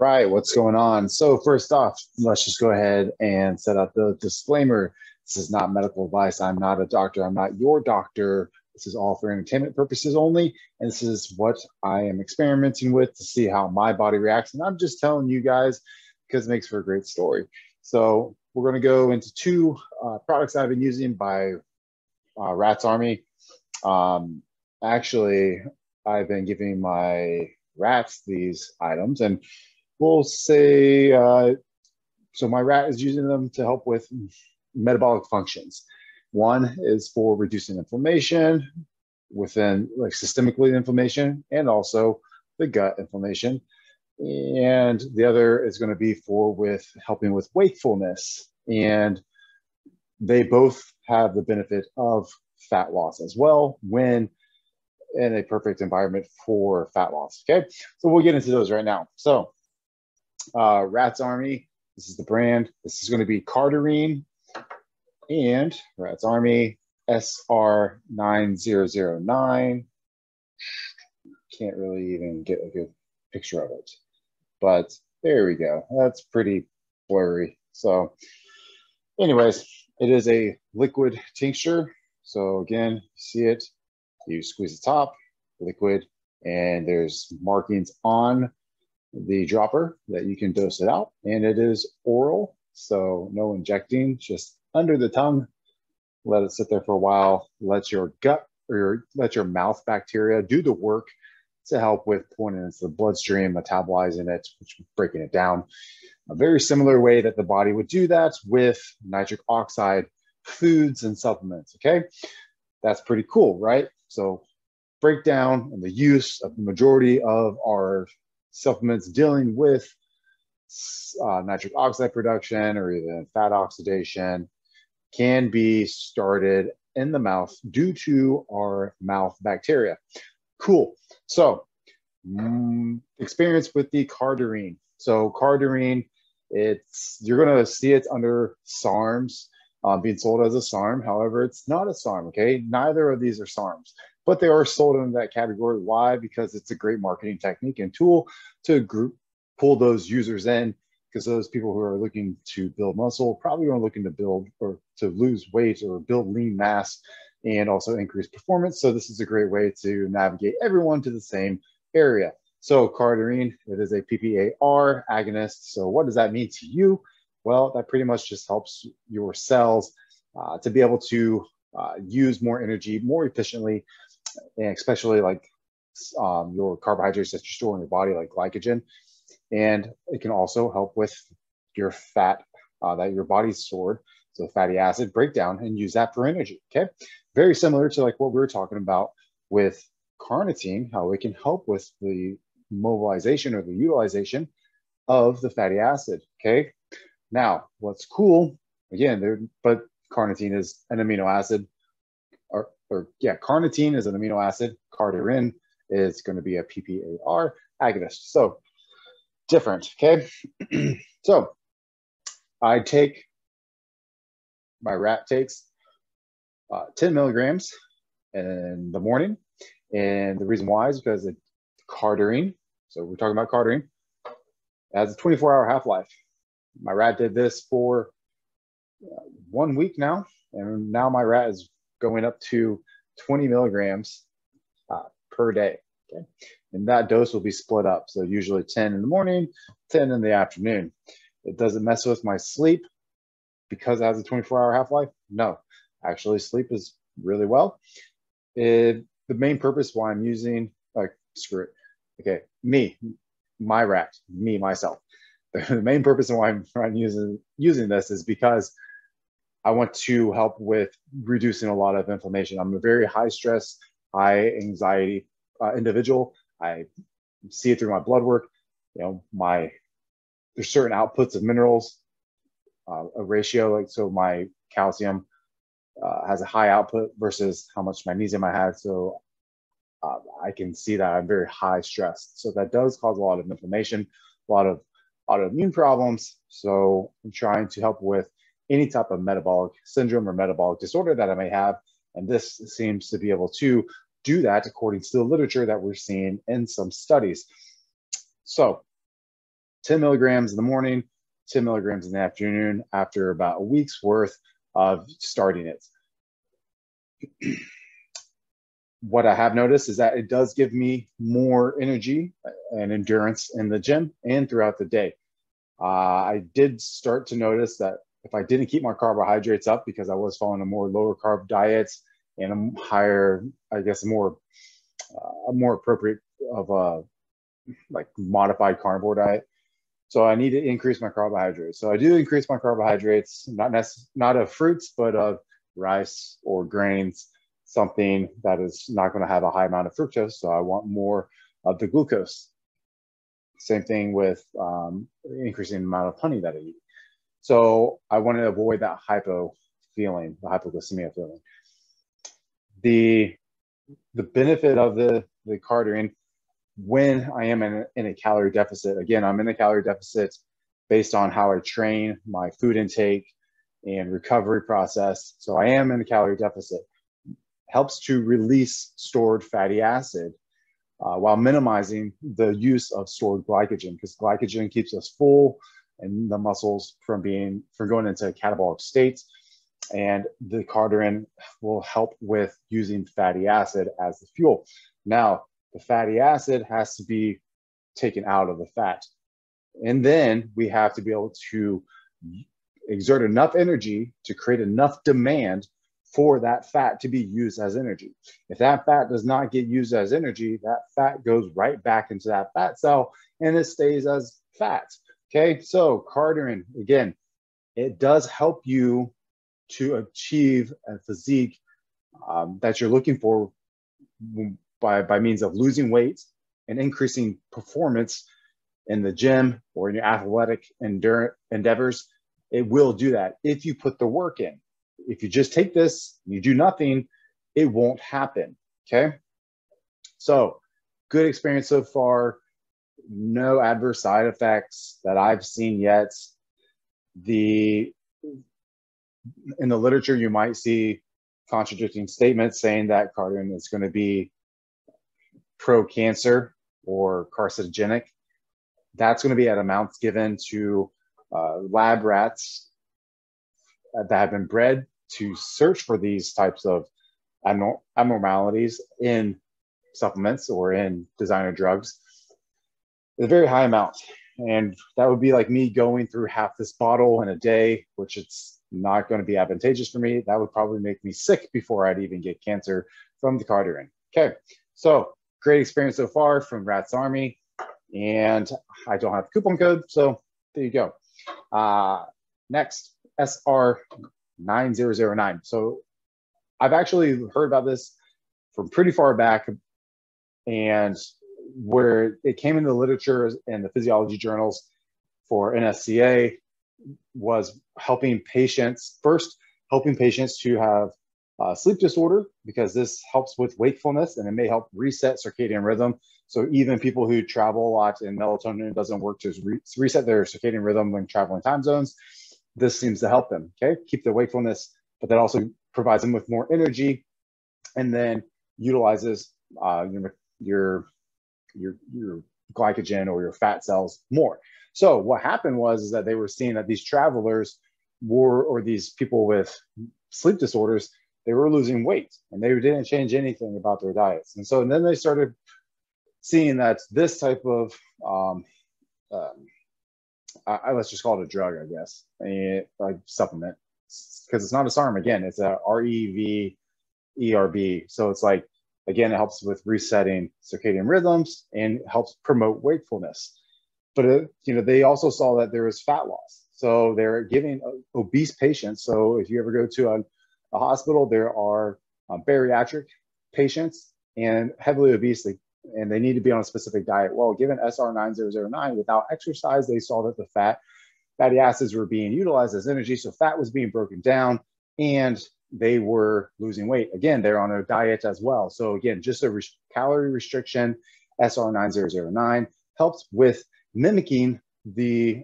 Right, what's going on? So first off, let's just go ahead and set up the disclaimer. This is not medical advice. I'm not a doctor. I'm not your doctor. This is all for entertainment purposes only. And this is what I am experimenting with to see how my body reacts. And I'm just telling you guys because it makes for a great story. So we're going to go into two products I've been using by Rat's Army. Actually, I've been giving my rats these items, and we'll say, so my rat is using them to help with metabolic functions. One is for reducing inflammation within, like, systemically inflammation, and also the gut inflammation. And the other is going to be for helping with wakefulness. And they both have the benefit of fat loss as well when in a perfect environment for fat loss. Okay, so we'll get into those right now. So Rat's Army, this is the brand. This is going to be Cardarine, and Rat's Army SR9009. Can't really even get a good picture of it, but there we go. That's pretty blurry. So anyways, it is a liquid tincture. So again, see it, you squeeze the top, liquid, and there's markings on the dropper that you can dose it out, and it is oral, so no injecting, just under the tongue. Let it sit there for a while, let your gut or let your mouth bacteria do the work to help with pulling it into the bloodstream, metabolizing it, which breaking it down. A very similar way that the body would do that with nitric oxide foods and supplements. Okay, that's pretty cool, right? So breakdown and the use of the majority of our supplements dealing with nitric oxide production or even fat oxidation can be started in the mouth due to our mouth bacteria. Cool. So experience with the Cardarine. So Cardarine, you're going to see it under SARMs, being sold as a SARM. However, it's not a SARM, okay? Neither of these are SARMs, but they are sold in that category. Why? Because it's a great marketing technique and tool to pull those users in, because those people who are looking to build muscle probably are looking to build or to lose weight or build lean mass and also increase performance. So this is a great way to navigate everyone to the same area. So Cardarine, it is a PPAR agonist. So what does that mean to you? Well, that pretty much just helps your cells to be able to use more energy more efficiently, and especially like your carbohydrates that you store in your body, like glycogen. And it can also help with your fat that your body's stored, so fatty acid breakdown, and use that for energy. Okay, very similar to like what we were talking about with carnitine, how it can help with the mobilization or the utilization of the fatty acid. Okay, now what's cool, again, but carnitine is an amino acid, carnitine is an amino acid. Cardarine is going to be a PPAR agonist. So different, okay? So my rat takes 10 milligrams in the morning. And the reason why is because the Cardarine, so we're talking about Cardarine, has a 24-hour half-life. My rat did this for 1 week now, and now my rat is going up to 20 milligrams per day. Okay, and that dose will be split up. So usually 10 in the morning, 10 in the afternoon. It doesn't mess with my sleep because it has a 24-hour half-life. No, actually sleep is really well. The main purpose why I'm using, screw it. Okay, my rat, myself. The main purpose why I'm using this is because I want to help with reducing a lot of inflammation. I'm a very high stress, high anxiety individual. I see it through my blood work. You know, there's certain outputs of minerals, a ratio, like, so my calcium has a high output versus how much magnesium I have. So I can see that I'm very high stressed. So that does cause a lot of inflammation, a lot of autoimmune problems. So I'm trying to help with any type of metabolic syndrome or metabolic disorder that I may have. And this seems to be able to do that according to the literature that we're seeing in some studies. So 10 milligrams in the morning, 10 milligrams in the afternoon after about a week's worth of starting it. What I have noticed is that it does give me more energy and endurance in the gym and throughout the day. I did start to notice that if I didn't keep my carbohydrates up, because I was following a more lower carb diet and a higher, I guess, a more appropriate of a like modified carnivore diet. So I need to increase my carbohydrates. So I do increase my carbohydrates, not of fruits, but of rice or grains, something that is not going to have a high amount of fructose. So I want more of the glucose. Same thing with increasing the amount of honey that I eat. So I want to avoid that hypo feeling, the hypoglycemia feeling. The benefit of the Cardarine, when I am in a calorie deficit, again, I'm in a calorie deficit based on how I train, my food intake, and recovery process. So I am in a calorie deficit. Helps to release stored fatty acid while minimizing the use of stored glycogen, because glycogen keeps us full and the muscles from going into a catabolic state. And the Cardarine will help with using fatty acid as the fuel. Now, the fatty acid has to be taken out of the fat. And then we have to be able to exert enough energy to create enough demand for that fat to be used as energy. If that fat does not get used as energy, that fat goes right back into that fat cell and it stays as fat. Okay, so Cardarine, again, it does help you to achieve a physique that you're looking for by means of losing weight and increasing performance in the gym or in your athletic endeavors. It will do that if you put the work in. If you just take this, you do nothing, it won't happen, okay? So, good experience so far. No adverse side effects that I've seen yet. In the literature, you might see contradicting statements saying that Cardarine is going to be pro-cancer or carcinogenic. That's going to be at amounts given to lab rats that have been bred to search for these types of abnormalities in supplements or in designer drugs. It's a very high amount. And that would be like me going through half this bottle in a day, which it's not going to be advantageous for me. That would probably make me sick before I'd even get cancer from the Cardarine. Okay, so great experience so far from Rats Army. And I don't have the coupon code, so there you go. Next, SR9009. So I've actually heard about this from pretty far back, and where it came into the literature and the physiology journals for NSCA was helping patients to have sleep disorder, because this helps with wakefulness and it may help reset circadian rhythm. So even people who travel a lot and melatonin doesn't work to reset their circadian rhythm when traveling time zones, this seems to help them, okay? Keep their wakefulness, but that also provides them with more energy and then utilizes your glycogen or your fat cells more. So what happened was that they were seeing that these travelers or these people with sleep disorders, they were losing weight and they didn't change anything about their diets. And so then they started seeing that this type of, let's just call it a drug, I guess, like supplement, because it's not a SARM, again, it's a REVERB. So it's like, again, it helps with resetting circadian rhythms and helps promote wakefulness. But they also saw that there was fat loss. So they're giving obese patients. So if you ever go to a hospital, there are bariatric patients and heavily obese, and they need to be on a specific diet. Well, given SR9009, without exercise, they saw that the fatty acids were being utilized as energy. So fat was being broken down and they were losing weight. Again, they're on a diet as well. So again, just a calorie restriction, SR9009 helps with mimicking the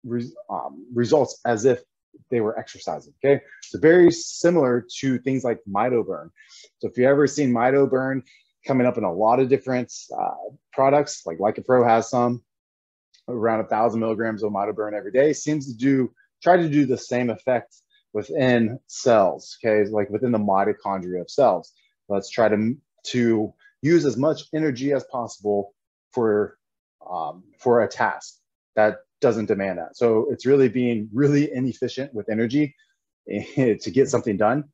results as if they were exercising, okay? So very similar to things like MitoBurn. So if you've ever seen MitoBurn coming up in a lot of different products, like Lycopro has some, around 1,000 milligrams of mitoburn every day seems to try to do the same effect within cells, okay, like within the mitochondria of cells. Let's try to use as much energy as possible for a task that doesn't demand that. So it's really being really inefficient with energy to get something done.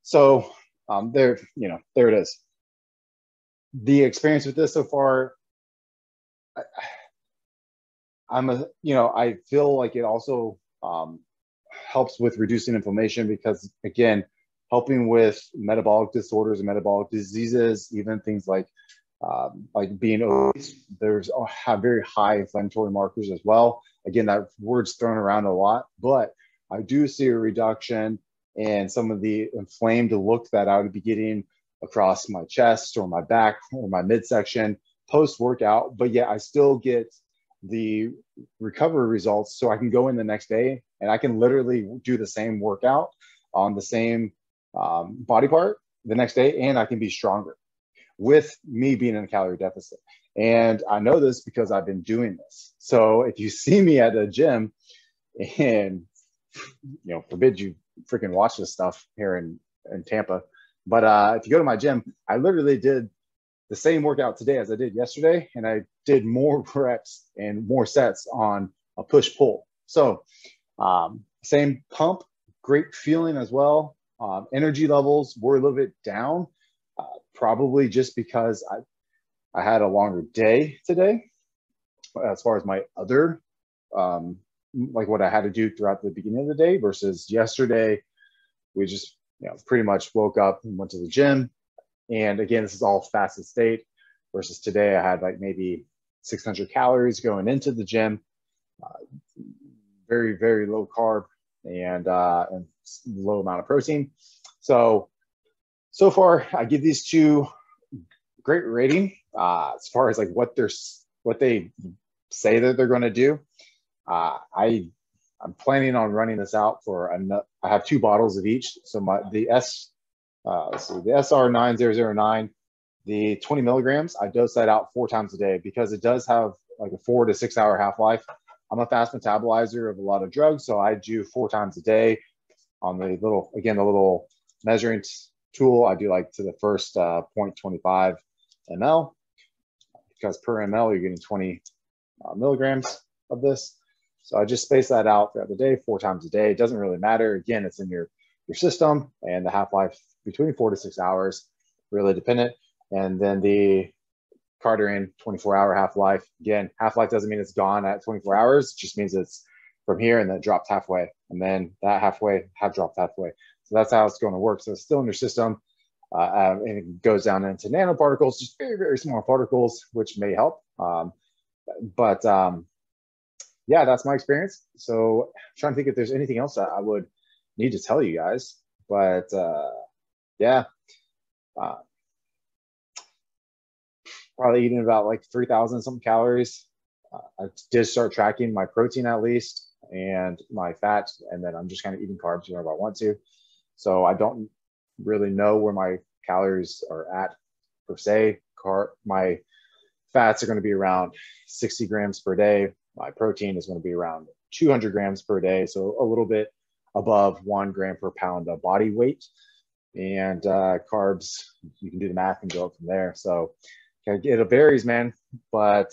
So there it is. The experience with this so far, I feel like it also helps with reducing inflammation because, again, helping with metabolic disorders and metabolic diseases, even things like being obese, there's have very high inflammatory markers as well. Again, that word's thrown around a lot, but I do see a reduction in some of the inflamed look that I would be getting across my chest or my back or my midsection post-workout, but yet I still get the recovery results, so I can go in the next day and I can literally do the same workout on the same body part the next day, and I can be stronger with me being in a calorie deficit. And I know this because I've been doing this. So if you see me at a gym, and forbid you freaking watch this stuff here in Tampa, but if you go to my gym, I literally did the same workout today as I did yesterday, and I did more reps and more sets on a push-pull. So same pump, great feeling as well. Energy levels were a little bit down, probably just because I had a longer day today as far as my other, like what I had to do throughout the beginning of the day versus yesterday. We just pretty much woke up and went to the gym. And again, this is all fasted state versus today I had like maybe 600 calories going into the gym, very, very low carb and low amount of protein. So far I give these two great rating as far as like what they say that they're going to do. I'm planning on running this out for I have 2 bottles of each. So the SR9009, the 20 milligrams, I dose that out 4 times a day because it does have like a 4 to 6 hour half-life. I'm a fast metabolizer of a lot of drugs, so I do 4 times a day on the little measuring tool. I do like to the first 0.25 ml because per ml you're getting 20 milligrams of this. So I just space that out throughout the day, 4 times a day. It doesn't really matter. Again, it's in your system, and the half-life between 4 to 6 hours, really dependent. And then the Cardarine 24-hour half-life. Again, half-life doesn't mean it's gone at 24 hours. It just means it's from here and then dropped halfway. And then that dropped halfway. So that's how it's going to work. So it's still in your system. And it goes down into nanoparticles, just very, very small particles, which may help. Yeah, that's my experience. So I'm trying to think if there's anything else that I would need to tell you guys. But yeah, probably eating about like 3,000 something calories. I did start tracking my protein at least and my fat, and then I'm just kind of eating carbs whenever I want to. So I don't really know where my calories are at per se. My fats are going to be around 60 grams per day. My protein is going to be around 200 grams per day, so a little bit above 1 gram per pound of body weight. And carbs, you can do the math and go up from there. So it varies, man. But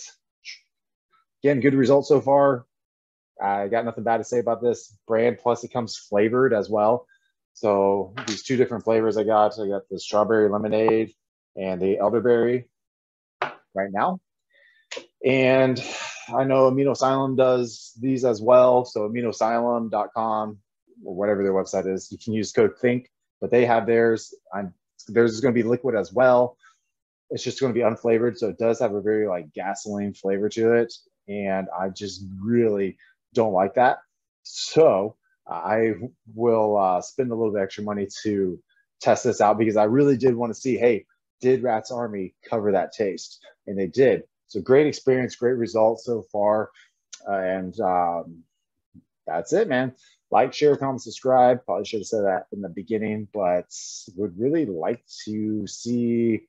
again, good results so far. I got nothing bad to say about this brand. Plus, it comes flavored as well. So these 2 different flavors I got the strawberry lemonade and the elderberry right now. And I know AminoAsylum does these as well. So AminoAsylum.com or whatever their website is, you can use code THINK, but they have theirs. Theirs is going to be liquid as well. It's just going to be unflavored. So it does have a very like gasoline flavor to it. And I just really don't like that. So I will spend a little bit extra money to test this out because I really did want to see, hey, did Rats Army cover that taste? And they did. So great experience, great results so far. And that's it, man. Like, share, comment, subscribe. Probably should have said that in the beginning, but would really like to see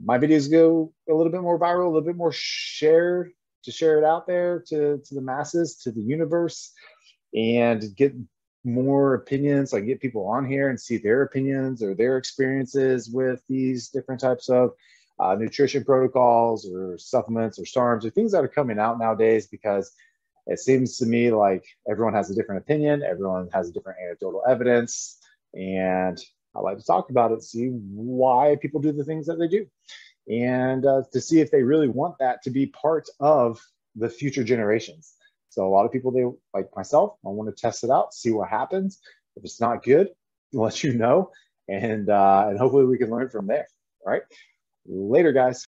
my videos go a little bit more viral, a little bit more shared. to share it out there to the masses, to the universe, and get more opinions, like get people on here and see their opinions or their experiences with these different types of nutrition protocols or supplements or SARMs or things that are coming out nowadays, because it seems to me like everyone has a different opinion, everyone has a different anecdotal evidence, and I like to talk about it, see why people do the things that they do, and to see if they really want that to be part of the future generations. So a lot of people, they like myself, I want to test it out, see what happens. If it's not good, I'll let you know, and hopefully we can learn from there. All right, later, guys.